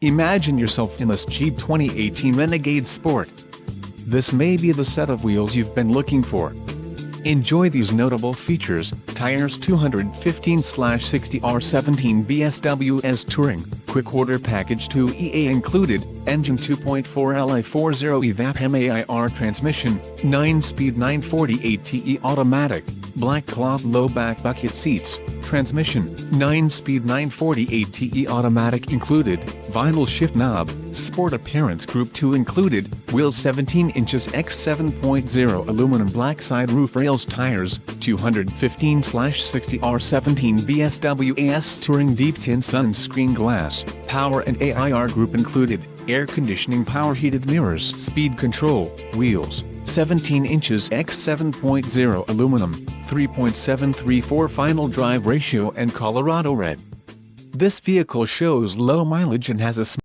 Imagine yourself in this Jeep 2018 Renegade Sport. This may be the set of wheels you've been looking for. Enjoy these notable features: tires 215/60 R17 BSWS Touring, quick order package 2EA included, engine 2.4 Li40 evap MAIR transmission, 9-speed 940 ATE automatic, black cloth low back bucket seats, transmission, 9-speed 940 ATE automatic included, vinyl shift knob, sport appearance group 2 included, wheels 17 inches x 7.0 aluminum black side roof rails, tires 215/60 R17 BSWS Touring deep tint sunscreen glass, power and AIR group included, air conditioning, power heated mirrors, speed control, wheels 17 inches x 7.0 aluminum, 3.734 final drive ratio and Colorado red. This vehicle shows low mileage and has a